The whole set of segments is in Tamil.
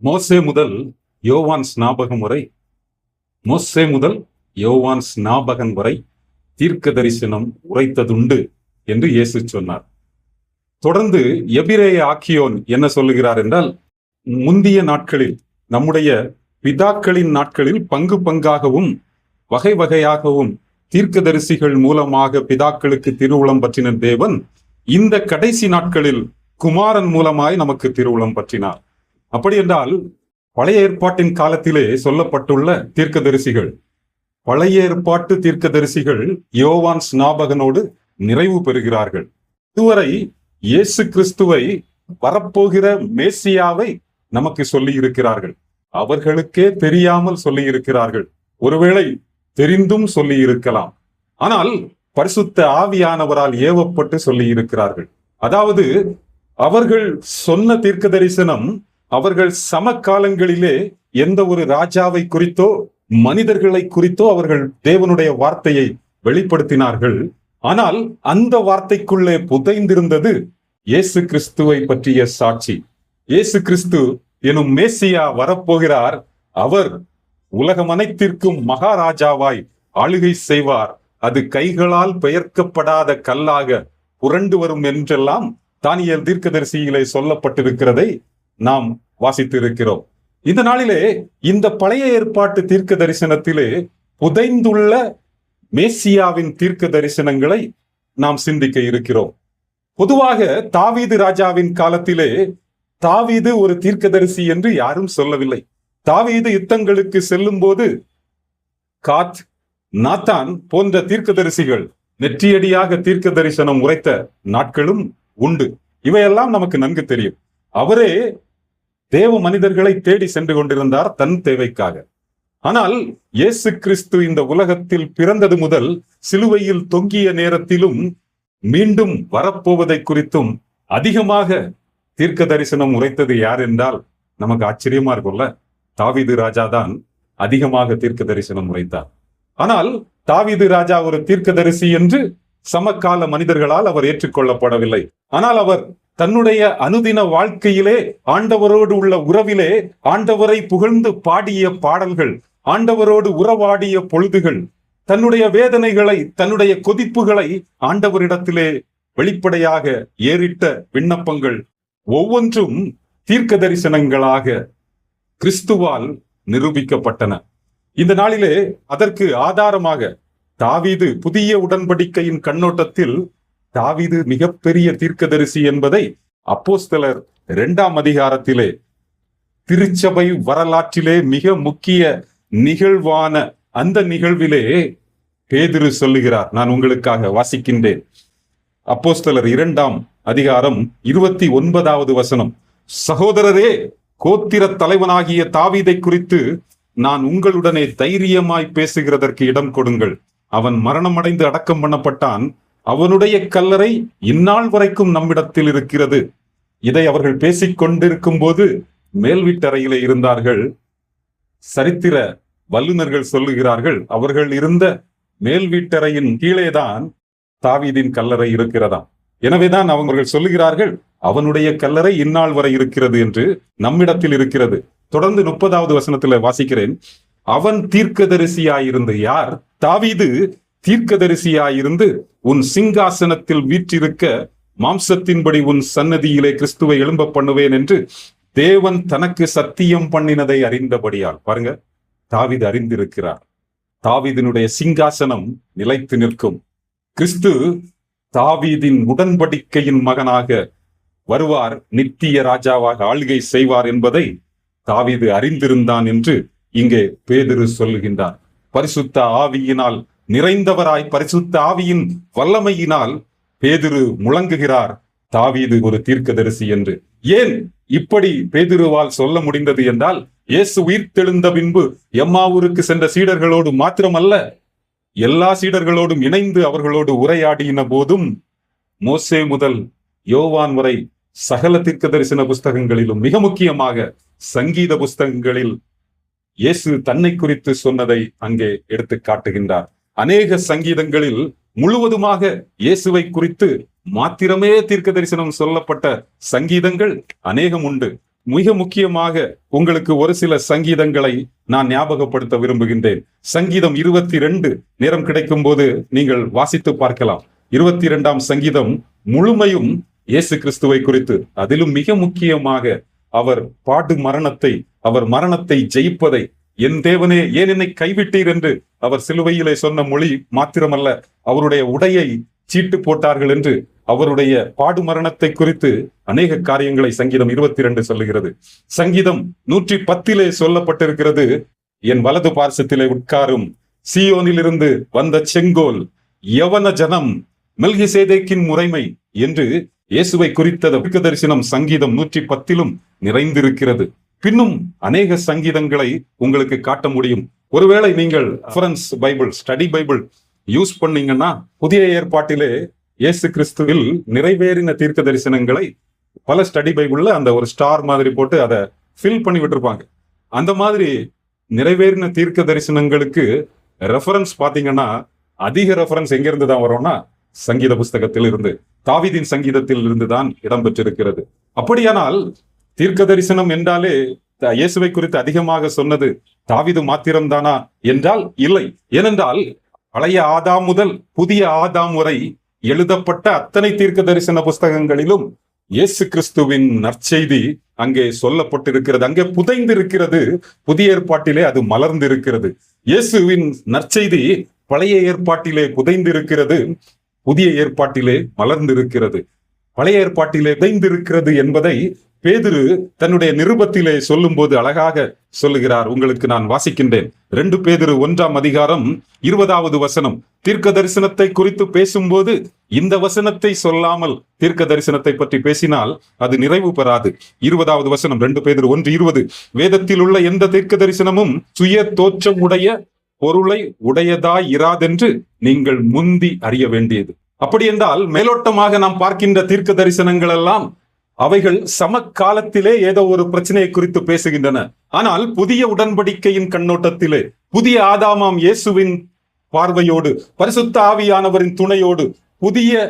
மோசே முதல் யோவான் ஸ்நாபகம் வரை மோசே முதல் யோவான் ஸ்நாபகன் வரை தீர்க்க தரிசனம் உரைத்ததுண்டு என்று இயேசு சொன்னார். தொடர்ந்து எபிரேய ஆக்கியோன் என்ன சொல்லுகிறார் என்றால், முந்திய நாட்களில் நம்முடைய பிதாக்களின் நாட்களில் பங்கு பங்காகவும் வகை வகையாகவும் தீர்க்கதரிசிகள் மூலமாக பிதாக்களுக்கு திருவுளம் பற்றின தேவன் இந்த கடைசி நாட்களில் குமாரன் மூலமாய் நமக்கு திருவுளம் பற்றினார். அப்படி என்றால் பழைய ஏற்பாட்டின் காலத்திலே சொல்லப்பட்டுள்ள தீர்க்கதரிசிகள், பழைய ஏற்பாட்டு தீர்க்கதரிசிகள் யோவான் ஸ்நாபகனோடு நிறைவு பெறுகிறார்கள். இதுவரை இயேசு கிறிஸ்துவை, வரப்போகிற மேசியாவை நமக்கு சொல்லி இருக்கிறார்கள். அவர்களுக்கே தெரியாமல் சொல்லி இருக்கிறார்கள், ஒருவேளை தெரிந்தும் சொல்லி இருக்கலாம். ஆனால் பரிசுத்த ஆவியானவரால் ஏவப்பட்டு சொல்லி இருக்கிறார்கள். அதாவது அவர்கள் சொன்ன தீர்க்க தரிசனம் அவர்கள் சமகாலங்களிலே எந்த ஒரு ராஜாவை குறித்தோ மனிதர்களை குறித்தோ அவர்கள் தேவனுடைய வார்த்தையை வெளிப்படுத்தினார்கள். ஆனால் அந்த வார்த்தைக்குள்ளே புதைந்திருந்தது இயேசு கிறிஸ்துவை பற்றிய சாட்சி. இயேசு கிறிஸ்து எனும் மேசியா வரப்போகிறார், அவர் உலகம் அனைத்திற்கும் மகாராஜாவாய் ஆளுகை செய்வார், அது கைகளால் பெயர்க்கப்படாத கல்லாக புரண்டு வரும் என்றெல்லாம் தானியேல் தீர்க்கதரிசியிலே சொல்லப்பட்டிருக்கிறதை நாம் வாசித்து இருக்கிறோம். இந்த நாளிலே இந்த பழைய ஏற்பாட்டு தீர்க்க தரிசனத்திலே புதைந்துள்ள மேசியாவின் தீர்க்க தரிசனங்களை நாம் சிந்திக்க இருக்கிறோம். பொதுவாக தாவீது ராஜாவின் காலத்திலே தாவீது ஒரு தீர்க்கதரிசி என்று யாரும் சொல்லவில்லை. தாவீது யுத்தங்களுக்கு செல்லும் போது காத், நாத்தான் போன்ற தீர்க்கதரிசிகள் நெற்றியடியாக தீர்க்க தரிசனம் உரைத்த நாட்களும் உண்டு. இவையெல்லாம் நமக்கு நன்கு தெரியும். அவரே தேவ மனிதர்களை தேடி சென்று கொண்டிருந்தார் தன் தேவைக்காக. ஆனால் இயேசு கிறிஸ்து இந்த உலகத்தில் பிறந்தது முதல் சிலுவையில் தொங்கிய நேரத்திலும் மீண்டும் வரப்போவதை குறித்தும் அதிகமாக தீர்க்க தரிசனம் உரைத்தது யார் என்றால் நமக்கு ஆச்சரியமா இருக்கும்ல. தாவீது ராஜா தான் அதிகமாக தீர்க்க தரிசனம் உரைத்தார். ஆனால் தாவீது ராஜா ஒரு தீர்க்கதரிசி என்று சமகால மனிதர்களால் அவர் ஏற்றுக்கொள்ளப்படவில்லை. ஆனால் அவர் தன்னுடைய அனுதின வாழ்க்கையிலே ஆண்டவரோடு உள்ள உறவிலே ஆண்டவரை புகழ்ந்து பாடிய பாடல்கள், ஆண்டவரோடு உறவாடிய பொழுதுகள், தன்னுடைய வேதனைகளை, தன்னுடைய கொதிப்புகளை ஆண்டவரிடத்திலே வெளிப்படையாக ஏறிட்ட விண்ணப்பங்கள் ஒவ்வொன்றும் தீர்க்க தரிசனங்களாக கிறிஸ்துவால் நிரூபிக்கப்பட்டன. இந்த நாளிலே அதற்கு ஆதாரமாக தாவீது, புதிய உடன்படிக்கையின் கண்ணோட்டத்தில் தாவீது மிகப்பெரிய தீர்க்கதரிசி என்பதை அப்போஸ்தலர் 2ஆம் அதிகாரத்திலே, திருச்சபை வரலாற்றிலே மிக முக்கிய நிகழ்வான அந்த நிகழ்விலே பேதுரு சொல்லுகிறார். நான் உங்களுக்காக வாசிக்கின்றேன். அப்போஸ்தலர் 2ஆம் அதிகாரம் 29வது வசனம். சகோதரரே, கோத்திர தலைவனாகிய தாவீதை குறித்து நான் உங்களுடனே தைரியமாய் பேசுகிறதற்கு இடம் கொடுங்கள். அவன் மரணமடைந்து அடக்கம் பண்ணப்பட்டான், அவனுடைய கல்லறை இந்நாள் வரைக்கும் நம்மிடத்தில் இருக்கிறது. இதை அவர்கள் பேசிக் கொண்டிருக்கும் போது மேல் வீட்டறையிலே இருந்தார்கள். சரித்திர வல்லுநர்கள் சொல்லுகிறார்கள், அவர்கள் இருந்த மேல் வீட்டறையின் கீழேதான் தாவீதின் கல்லறை இருக்கிறதாம். எனவேதான் அவர்கள் சொல்லுகிறார்கள், அவனுடைய கல்லறை இந்நாள் வரை இருக்கிறது என்று நம்மிடத்தில் இருக்கிறது. தொடர்ந்து 30வது வசனத்துல வாசிக்கிறேன். அவன் தீர்க்கதரிசியாயிருந்து, யார்? தாவீது தீர்க்கதரிசியாயிருந்து உன் சிங்காசனத்தில் வீற்றிருக்க மாம்சத்தின்படி உன் சன்னதியிலே கிறிஸ்துவை எழும்ப பண்ணுவேன் என்று தேவன் தனக்கு சத்தியம் பண்ணினதை அறிந்தபடியால். பாருங்க, தாவீது அறிந்திருக்கிறார். தாவீதினுடைய சிங்காசனம் நிலைத்து நிற்கும். கிறிஸ்து தாவீதின் உடன்படிக்கையின் மகனாக வருவார், நித்திய ராஜாவாக ஆளுகை செய்வார் என்பதை தாவீது அறிந்திருந்தான் என்று இங்கே பேதுரு சொல்லுகின்றார். பரிசுத்த ஆவியினால் நிறைந்தவராய், பரிசுத்த ஆவியின் வல்லமையினால் பேதுரு முழங்குகிறார், தாவீது ஒரு தீர்க்கதரிசி என்று. ஏன் இப்படி பேதுருவால் சொல்ல முடிந்தது என்றால், இயேசு உயிர்த்தெழுந்த பின்பு எம்மாவூருக்கு சென்ற சீடர்களோடு மாத்திரமல்ல, எல்லா சீடர்களோடும் இணைந்து அவர்களோடு உரையாடின போதும், மோசே முதல் யோவான் வரை சகல தீர்க்க தரிசன புஸ்தகங்களிலும், மிக முக்கியமாக சங்கீத புஸ்தகங்களில் இயேசு தன்னை குறித்து சொன்னதை அங்கே எடுத்து காட்டுகின்றார். அநேக சங்கீதங்களில் முழுவதுமாக இயேசுவை குறித்து மாத்திரமே தீர்க்க தரிசனம் சொல்லப்பட்ட சங்கீதங்கள் அநேகம் உண்டு. மிக முக்கியமாக உங்களுக்கு ஒரு சில சங்கீதங்களை நான் ஞாபகப்படுத்த விரும்புகின்றேன். சங்கீதம் 22 நேரம் கிடைக்கும் போது நீங்கள் வாசித்து பார்க்கலாம். 22ஆம் சங்கீதம் முழுமையும் இயேசு கிறிஸ்துவை குறித்து, அதிலும் மிக முக்கியமாக அவர் அவர் மரணத்தை ஜெயிப்பதை, என் தேவனே ஏன் என்னை கைவிட்டீர் என்று அவர் சிலுவையிலே சொன்ன மொழி மாத்திரமல்ல, அவருடைய உடையை சீட்டு போட்டார்கள் என்று அவருடைய பாடு மரணத்தை குறித்து அநேக காரியங்களை சங்கீதம் 22 சொல்லுகிறது. சங்கீதம் 110 சொல்லப்பட்டிருக்கிறது, என் வலது பார்சத்திலே உட்காரும் சீயோனிலிருந்து வந்த செங்கோல் யவன ஜனம் மெல்கிசேதேக்கின் முறைமை என்று இயேசுவை குறித்த தீர்க்கதரிசனம் சங்கீதம் 110 நிறைந்திருக்கிறது. பின்னும் அநேக சங்கீதங்களை உங்களுக்கு காட்ட முடியும். ஒருவேளை நீங்கள் reference Bible, study Bible use பண்ணீங்கன்னா, புதிய ஏற்பாட்டிலே இயேசு கிறிஸ்துவில் நிறைவேறின தீர்க்க தரிசனங்களை பல ஸ்டடி பைபிள்ல அந்த ஒரு ஸ்டார் மாதிரி போட்டு அதை ஃபில் பண்ணி விட்டுருப்பாங்க. அந்த மாதிரி நிறைவேறின தீர்க்க தரிசனங்களுக்கு ரெஃபரன்ஸ் பாத்தீங்கன்னா, அதிக ரெஃபரன்ஸ் எங்க இருந்து தான் வரும்னா சங்கீத புஸ்தகத்தில் இருந்து, தாவீதின் சங்கீதத்தில் இருந்து தான் இடம்பெற்றிருக்கிறது. அப்படியானால் தீர்க்க தரிசனம் என்றாலே இயேசுவை குறித்து அதிகமாக சொன்னது தாவீது மாத்திரம்தானா என்றால் இல்லை. ஏனென்றால் பழைய ஆதாம் முதல் புதிய ஆதாம் வரை எழுதப்பட்ட அத்தனை தீர்க்க தரிசன புஸ்தகங்களிலும் இயேசு கிறிஸ்துவின் நற்செய்தி அங்கே சொல்லப்பட்டிருக்கிறது, அங்கே புதைந்திருக்கிறது. புதிய ஏற்பாட்டிலே அது மலர்ந்திருக்கிறது. இயேசுவின் நற்செய்தி பழைய ஏற்பாட்டிலே புதைந்திருக்கிறது, புதிய ஏற்பாட்டிலே மலர்ந்திருக்கிறது. பழைய ஏற்பாட்டிலே புதைந்திருக்கிறது என்பதை பேதுரு தன்னுடைய நிருபத்திலே சொல்லும் போது அழகாக சொல்லுகிறார். உங்களுக்கு நான் வாசிக்கின்றேன். 2 பேதுரு 1ஆம் அதிகாரம் 20வது வசனம். தீர்க்க தரிசனத்தை குறித்து பேசும்போது இந்த வசனத்தை சொல்லாமல் தீர்க்க தரிசனத்தை பற்றி பேசினால் அது நிறைவு பெறாது. 20வது வசனம், 2 பேதுரு 1:20. வேதத்தில் உள்ள எந்த தீர்க்க தரிசனமும் சுய தோற்றம் உடைய பொருளை உடையதாய் இராதென்று நீங்கள் முந்தி அறிய வேண்டியது. அப்படி என்றால் மேலோட்டமாக நாம் பார்க்கின்ற தீர்க்க தரிசனங்கள் எல்லாம் அவைகள் சமகாலத்திலே ஏதோ ஒரு பிரச்சனையை குறித்து பேசுகின்றன. ஆனால் புதிய உடன்படிக்கையின் கண்ணோட்டத்திலே, புதிய ஆதாமாம் இயேசுவின் பார்வையோடு, பரிசுத்த ஆவியானவரின் துணையோடு, புதிய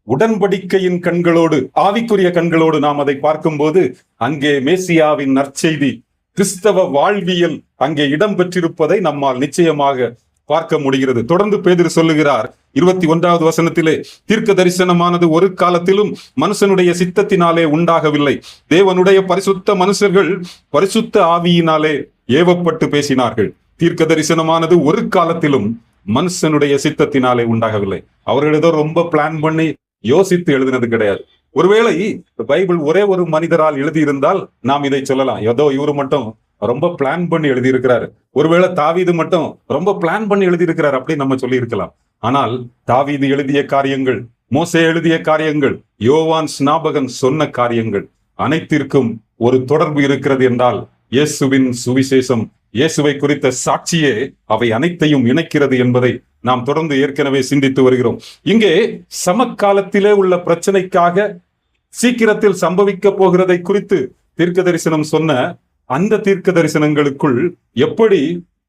உடன்படிக்கையின் கண்களோடு, ஆவிக்குரிய கண்களோடு நாம் அதை பார்க்கும்போது அங்கே மேசியாவின் நற்செய்தி, கிறிஸ்தவ வாழ்வியல் அங்கே இடம்பெற்றிருப்பதை நம்மால் நிச்சயமாக பார்க்க முடிகிறது. தொடர்ந்து பேதுரு சொல்லுகிறார் 21வது வசனத்திலே, தீர்க்க தரிசனமானது ஒரு காலத்திலும் மனுஷனுடைய சித்தத்தினாலே உண்டாகவில்லை. தேவனுடைய பரிசுத்த மனுஷர்கள் பரிசுத்த ஆவியினாலே ஏவப்பட்டு பேசினார்கள். தீர்க்க தரிசனமானது ஒரு காலத்திலும் மனுஷனுடைய சித்தத்தினாலே உண்டாகவில்லை. அவர்கள் ஏதோ ரொம்ப பிளான் பண்ணி யோசித்து எழுதினது கிடையாது. ஒருவேளை பைபிள் ஒரே ஒரு மனிதரால் எழுதியிருந்தால் நாம் இதை சொல்லலாம், ஏதோ இவரு மட்டும் ரொம்ப பிளான் பண்ணி எழுதியிருக்கிறாரு, ஒருவேளை தாவீது மட்டும் ரொம்ப பிளான் பண்ணி எழுதியிருக்கிறார் அப்படி நம்ம சொல்லி இருக்கலாம். ஆனால் தாவீது எழுதிய காரியங்கள், மோசே எழுதிய காரியங்கள், யோவான் ஸ்நாபகன் சொன்ன காரியங்கள் அனைத்திற்கும் ஒரு தொடர்பு இருக்கிறது என்றால் இயேசுவின் சுவிசேஷம், இயேசுவை குறித்த சாட்சியே அவை அனைத்தையும் இணைக்கிறது என்பதை நாம் தொடர்ந்து ஏற்கனவே சிந்தித்து வருகிறோம். இங்கே சமகாலத்திலே உள்ள பிரச்சனைக்காக சீக்கிரத்தில் சம்பவிக்க போகிறதை குறித்து தீர்க்க தரிசனம் சொன்ன அந்த தீர்க்க தரிசனங்களுக்குள் எப்படி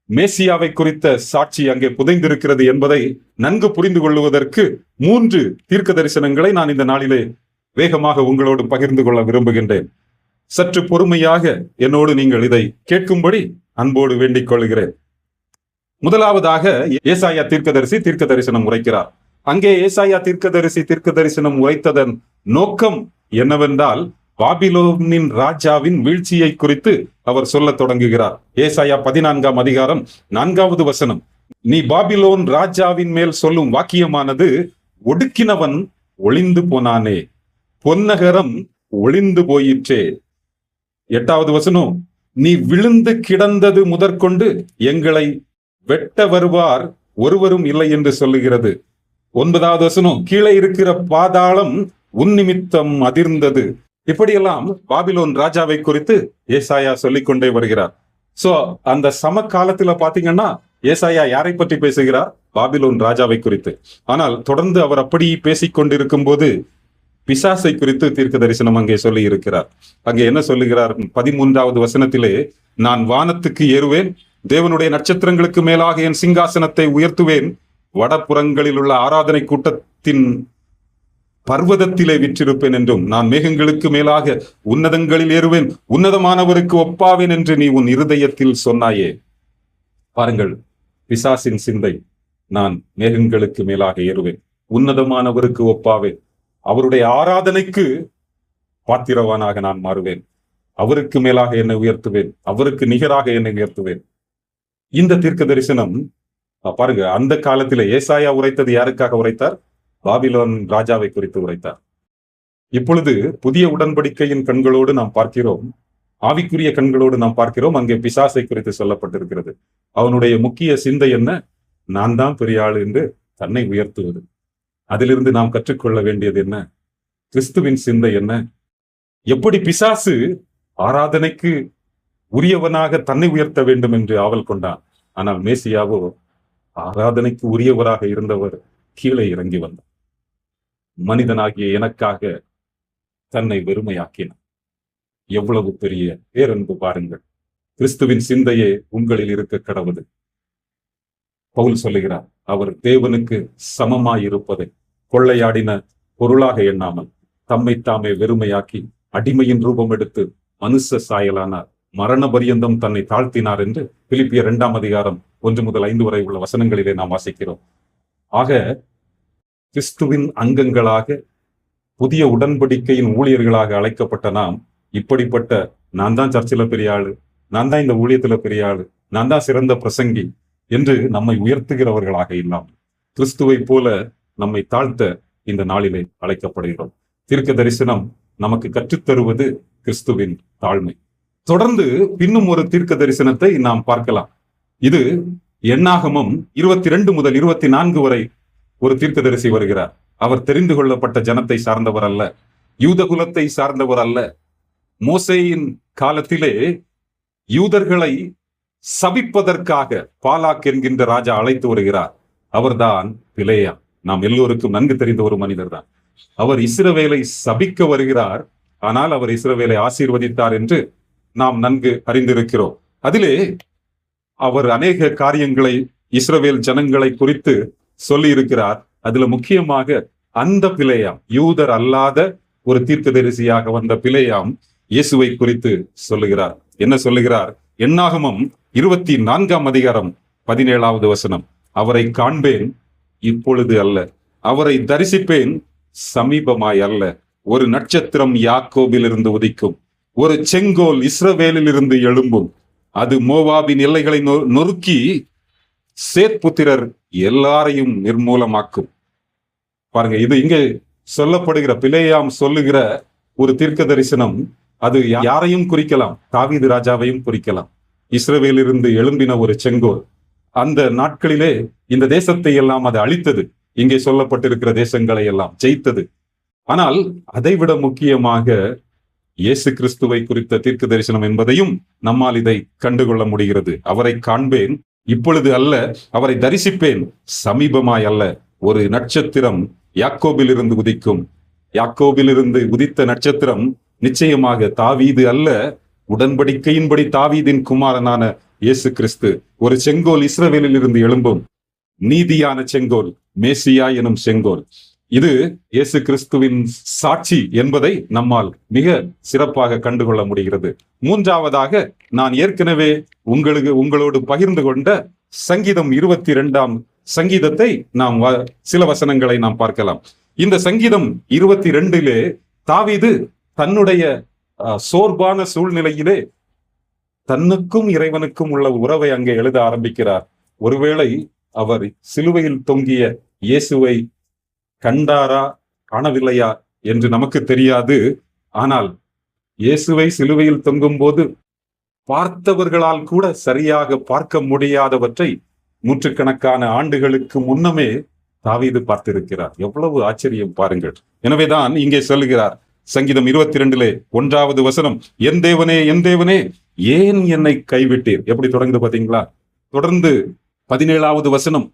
மேசியாவை குறித்த சாட்சி அங்கே புதைந்திருக்கிறது என்பதை நன்கு புரிந்து கொள்வதற்கு 3 தீர்க்க தரிசனங்களை நான் இந்த நாளிலே வேகமாக உங்களோடு பகிர்ந்து கொள்ள விரும்புகின்றேன். சற்று பொறுமையாக என்னோடு நீங்கள் இதை கேட்கும்படி அன்போடு வேண்டிக் கொள்கிறேன். முதலாவதாக ஏசாயா தீர்க்கதரிசி தீர்க்க தரிசனம் உரைக்கிறார். அங்கே ஏசாயா தீர்க்கதரிசி தீர்க்க தரிசனம் உரைத்ததன் நோக்கம் என்னவென்றால், பாபிலோனின் ராஜாவின் வீழ்ச்சியை குறித்து அவர் சொல்ல தொடங்குகிறார். ஏசாயா 14ஆம் அதிகாரம் 4வது வசனம், நீ பாபிலோன் ராஜாவின் மேல் சொல்லும் வாக்கியமானது, ஒடுக்கினவன் ஒளிந்து போனானே, பொன்னகரம் ஒளிந்து போயிற்றே. 8வது வசனம், நீ விழுந்து கிடந்தது முதற்கொண்டு எங்களை வெட்ட வருவார் ஒருவரும் இல்லை என்று சொல்லுகிறது. 9வது வசனம், கீழே இருக்கிற பாதாளம் உன் நிமித்தம் அதிர்ந்தது. இப்படியெல்லாம் பாபிலோன் ராஜாவை குறித்து ஏசாயா சொல்லிக்கொண்டே வருகிறார். சோ அந்த சமகாலத்துல பாத்தீங்கன்னா ஏசாயா யாரை பற்றி பேசுகிறார்? பாபிலோன் ராஜாவை குறித்து. ஆனால் தொடர்ந்து அவர் அப்படி பேசிக் கொண்டிருக்கும் போது பிசாசை குறித்து தீர்க்க தரிசனம் அங்கே சொல்லி இருக்கிறார். அங்கே என்ன சொல்லுகிறார்? 13வது வசனத்திலே, நான் வானத்துக்கு ஏறுவேன், தேவனுடைய நட்சத்திரங்களுக்கு மேலாக என் சிங்காசனத்தை உயர்த்துவேன், வடபுறங்களில் உள்ள ஆராதனை கூட்டத்தின் பர்வதத்திலே விற்றிருப்பேன் என்றும், நான் மேகங்களுக்கு மேலாக உன்னதங்களில் ஏறுவேன், உன்னதமானவருக்கு ஒப்பாவேன் என்று நீ உன் இருதயத்தில் சொன்னாயே. பாருங்கள், பிசாசின் சிந்தை, நான் மேகங்களுக்கு மேலாக ஏறுவேன், உன்னதமானவருக்கு ஒப்பாவேன், அவருடைய ஆராதனைக்கு பாத்திரவானாக நான் மாறுவேன், அவருக்கு மேலாக என்னை உயர்த்துவேன், அவருக்கு நிகராக என்னை உயர்த்துவேன். இந்த தீர்க்க தரிசனம் பாருங்க, அந்த காலத்திலே ஏசாயா உரைத்தது யாருக்காக உரைத்தார்? பாபிலோன் ராஜாவை குறித்து உரைத்தார். இப்பொழுது புதிய உடன்படிக்கையின் கண்களோடு நாம் பார்க்கிறோம், ஆவிக்குரிய கண்களோடு நாம் பார்க்கிறோம். அங்கே பிசாசை குறித்து சொல்லப்பட்டிருக்கிறது. அவனுடைய முக்கிய சிந்தை என்ன? நான் தான் பெரிய ஆள் என்று தன்னை உயர்த்துவது. அதிலிருந்து நாம் கற்றுக்கொள்ள வேண்டியது என்ன? கிறிஸ்துவின் சிந்தை என்ன? எப்படி பிசாசு ஆராதனைக்கு உரியவனாக தன்னை உயர்த்த வேண்டும் என்று ஆவல் கொண்டான். ஆனால் மேசியாவோ ஆராதனைக்கு உரியவராக இருந்தவர் கீழே இறங்கி வந்தார். மனிதனாகிய எனக்காக தன்னை வெறுமையாக்கினார். எவ்வளவு பெரிய பேரன்பு பாருங்கள். கிறிஸ்துவின் சிந்தையே உங்களில் இருக்க கடவுது. பவுல் சொல்லுகிறார், அவர் தேவனுக்கு சமமாயிருப்பதை கொள்ளையாடின பொருளாக எண்ணாமல் தம்மை தாமே வெறுமையாக்கி அடிமையின் ரூபம் எடுத்து மனுஷ சாயலானார், மரண பரியந்தம் தன்னை தாழ்த்தினார் என்று பிலிப்பியர் 2 அதிகாரம் 1 முதல் 5 வரை உள்ள வசனங்களிலே நாம் வாசிக்கிறோம். ஆக கிறிஸ்துவின் அங்கங்களாக, புதிய உடன்படிக்கையின் ஊழியர்களாக அழைக்கப்பட்ட நாம் இப்படிப்பட்ட, நான் தான் சர்ச்சில் பெரிய ஆளு, நான் தான் இந்த ஊழியத்துல பெரிய ஆளு, நான் தான் சிறந்த பிரசங்கி என்று நம்மை உயர்த்துகிறவர்களாக இல்லாமல் கிறிஸ்துவை போல நம்மை தாழ்த்த இந்த நாளிலே அழைக்கப்படுகிறோம். தீர்க்க தரிசனம் நமக்கு கற்றுத்தருவது கிறிஸ்துவின் தாழ்மை. தொடர்ந்து பின்னும் ஒரு தீர்க்க தரிசனத்தை நாம் பார்க்கலாம். இது எண்ணாகமம் 22 முதல் 24 வரை ஒரு தீர்க்கதரிசி வருகிறார். அவர் தெரிந்து கொள்ளப்பட்ட ஜனத்தை சார்ந்தவர் அல்ல, யூத குலத்தை சார்ந்தவர் அல்ல. மோசேயின் காலத்திலே யூதர்களை சபிப்பதற்காக பாலாக் என்கின்ற ராஜா அழைத்து வருகிறார். அவர்தான் பிலேயா. நாம் எல்லோருக்கும் நன்கு தெரிந்த ஒரு மனிதர் தான். அவர் இஸ்ரவேலை சபிக்க வருகிறார், ஆனால் அவர் இஸ்ரவேலை ஆசீர்வதித்தார் என்று நாம் நன்கு அறிந்திருக்கிறோம். அதிலே அவர் அநேக காரியங்களை இஸ்ரவேல் ஜனங்களை குறித்து சொல்லி இருக்கிறார். அதுல முக்கியமாக அந்த பிலேயாம், யூதர் அல்லாத ஒரு தீர்க்கதரிசியாக வந்த பிலேயாம் இயேசுவை குறித்து சொல்லுகிறார். என்ன சொல்லுகிறார்? எண்ணாகமம் 24 அதிகாரம் 17வது வசனம், அவரை காண்பேன் இப்பொழுது அல்ல, அவரை தரிசிப்பேன் சமீபமாய் அல்ல, ஒரு நட்சத்திரம் யாக்கோபிலிருந்து உதிக்கும், ஒரு செங்கோல் இஸ்ரவேலில் இருந்து எழும்பும், அது மோவாபின் எல்லைகளை நொறுக்கி சேத்புத்திரர் எல்லாரையும் நிர்மூலமாக்கும். பாருங்க, இது இங்கே சொல்லப்படுகிற பிலேயாம் சொல்லுகிற ஒரு தீர்க்க தரிசனம். அது யாரையும் குறிக்கலாம், தாவீது ராஜாவையும் குறிக்கலாம். இஸ்ரவேலிலிருந்து எழும்பின ஒரு செங்கோல் அந்த நாட்களிலே இந்த தேசத்தை எல்லாம் அது அழித்தது. இங்கே சொல்லப்பட்டிருக்கிற தேசங்களை எல்லாம் ஜெயித்தது. ஆனால் அதைவிட முக்கியமாக இயேசு கிறிஸ்துவை குறித்த தீர்க்க தரிசனம் என்பதையும் நம்மால் இதை கண்டுகொள்ள முடிகிறது. அவரை காண்பேன் இப்பொழுது அல்ல, அவரை தரிசிப்பேன் சமீபமாய் அல்ல, ஒரு நட்சத்திரம் யாக்கோபிலிருந்து உதிக்கும். யாக்கோபிலிருந்து உதித்த நட்சத்திரம் நிச்சயமாக தாவீது அல்ல, உடன்படிக்கையின்படி தாவீதின் குமாரனான இயேசு கிறிஸ்து. ஒரு செங்கோல் இஸ்ரவேலில் இருந்து எழும்பும், நீதியான செங்கோல், மேசியா எனும் செங்கோல். இது இயேசு கிறிஸ்துவின் சாட்சி என்பதை நம்மால் மிக சிறப்பாக கண்டுகொள்ள முடிகிறது. மூன்றாவதாக, நான் ஏற்கனவே உங்களோடு பகிர்ந்து கொண்ட சங்கீதம் 22ஆம் சங்கீதத்தை நாம் சில வசனங்களை நாம் பார்க்கலாம். இந்த சங்கீதம் 22லே தாவீது தன்னுடைய சோர்வான சூழ்நிலையிலே தன்னுக்கும் இறைவனுக்கும் உள்ள உறவை அங்கே எழுத ஆரம்பிக்கிறார். ஒருவேளை அவர் சிலுவையில் தொங்கிய இயேசுவை கண்டாரா காணவில்லையா என்று நமக்கு தெரியாது. ஆனால் இயேசுவை சிலுவையில் தொங்கும் போது பார்த்தவர்களால் கூட சரியாக பார்க்க முடியாதவற்றை நூற்றுக்கணக்கான ஆண்டுகளுக்கு முன்னமே தாவீது பார்த்திருக்கிறார். எவ்வளவு ஆச்சரியம் பாருங்கள். எனவேதான் இங்கே சொல்லுகிறார் சங்கீதம் 22லே 1வது வசனம், என் தேவனே என் தேவனே ஏன் என்னை கைவிட்டீர். எப்படி தொடங்குது பாத்தீங்களா? தொடர்ந்து 17வது வசனம்,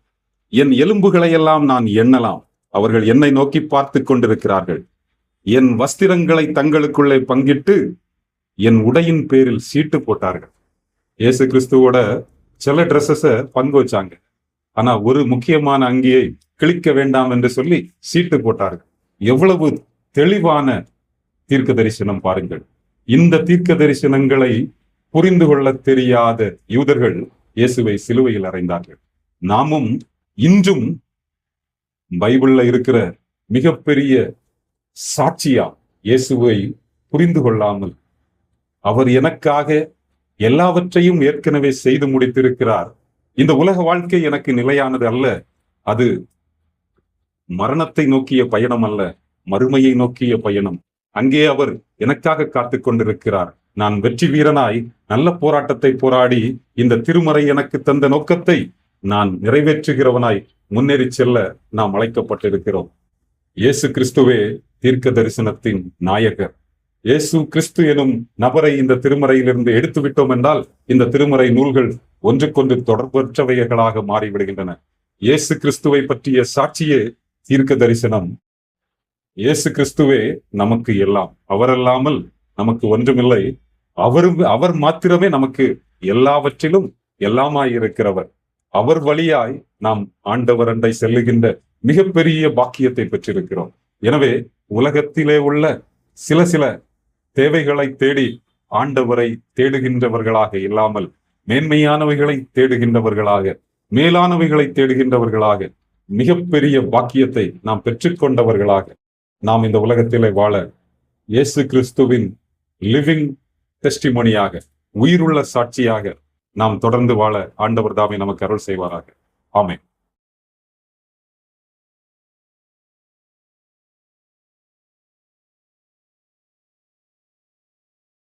என் எலும்புகளை எல்லாம் நான் எண்ணலாம், அவர்கள் என்னை நோக்கி பார்த்து கொண்டிருக்கிறார்கள், என் வஸ்திரங்களை தங்களுக்குள்ளே பங்கிட்டு என் உடையின் பேரில் சீட்டு போட்டார்கள். இயேசு கிறிஸ்துவோட சில டிரெஸ்ஸஸ பங்கு வச்சாங்க, ஆனா ஒரு முக்கியமான அங்கியை கிழிக்க வேண்டாம் என்று சொல்லி சீட்டு போட்டார்கள். எவ்வளவு தெளிவான தீர்க்க தரிசனம் பாருங்கள். இந்த தீர்க்க தரிசனங்களை புரிந்து கொள்ள தெரியாத யூதர்கள் இயேசுவை சிலுவையில் அறைந்தார்கள். நாமும் இன்றும் பைபிள்ல இருக்கிற மிகப்பெரிய சாட்சியா இயேசுவை புரிந்து கொள்ளாமல், அவர் எனக்காக எல்லாவற்றையும் ஏற்கனவே செய்து முடித்திருக்கிறார், இந்த உலக வாழ்க்கை எனக்கு நிலையானது அல்ல, அது மரணத்தை நோக்கிய பயணம் அல்ல, மறுமையை நோக்கிய பயணம், அங்கே அவர் எனக்காக காத்து கொண்டிருக்கிறார், நான் வெற்றி வீரனாய் நல்ல போராட்டத்தை போராடி இந்த திருமறை எனக்கு தந்த நோக்கத்தை நான் நிறைவேற்றுகிறவனாய் முன்னேறி செல்ல நாம் அழைக்கப்பட்டிருக்கிறோம். இயேசு கிறிஸ்துவே தீர்க்க தரிசனத்தின் நாயகர். இயேசு கிறிஸ்து எனும் நபரை இந்த திருமறையிலிருந்து எடுத்து விட்டோம் என்றால் இந்த திருமறை நூல்கள் ஒன்றுக்கொன்று தொடர்பற்றவைகளாக மாறிவிடுகின்றன. இயேசு கிறிஸ்துவை பற்றிய சாட்சியே தீர்க்க தரிசனம். இயேசு கிறிஸ்துவே நமக்கு எல்லாம், அவரல்லாமல் நமக்கு ஒன்றுமில்லை, அவர் மாத்திரமே நமக்கு எல்லாவற்றிலும் எல்லாமாயிருக்கிறவர். அவர் வழியாய் நாம் ஆண்டவர் அண்டை செல்லுகின்ற மிகப்பெரிய பாக்கியத்தை பெற்றிருக்கிறோம். எனவே உலகத்திலே உள்ள சில தேவைகளை தேடி ஆண்டவரை தேடுகின்றவர்களாக இல்லாமல், மேன்மையானவைகளை தேடுகின்றவர்களாக, மேலானவைகளை தேடுகின்றவர்களாக, மிகப்பெரிய பாக்கியத்தை நாம் பெற்றுக்கொண்டவர்களாக நாம் இந்த உலகத்திலே வாழ இயேசு கிறிஸ்துவின் லிவிங் டெஸ்டிமோனியாக, உயிருள்ள சாட்சியாக நாம் தொடர்ந்து வாழ ஆண்டவர் தாமே நமக்கு அருள் செய்வாராக. ஆமென்.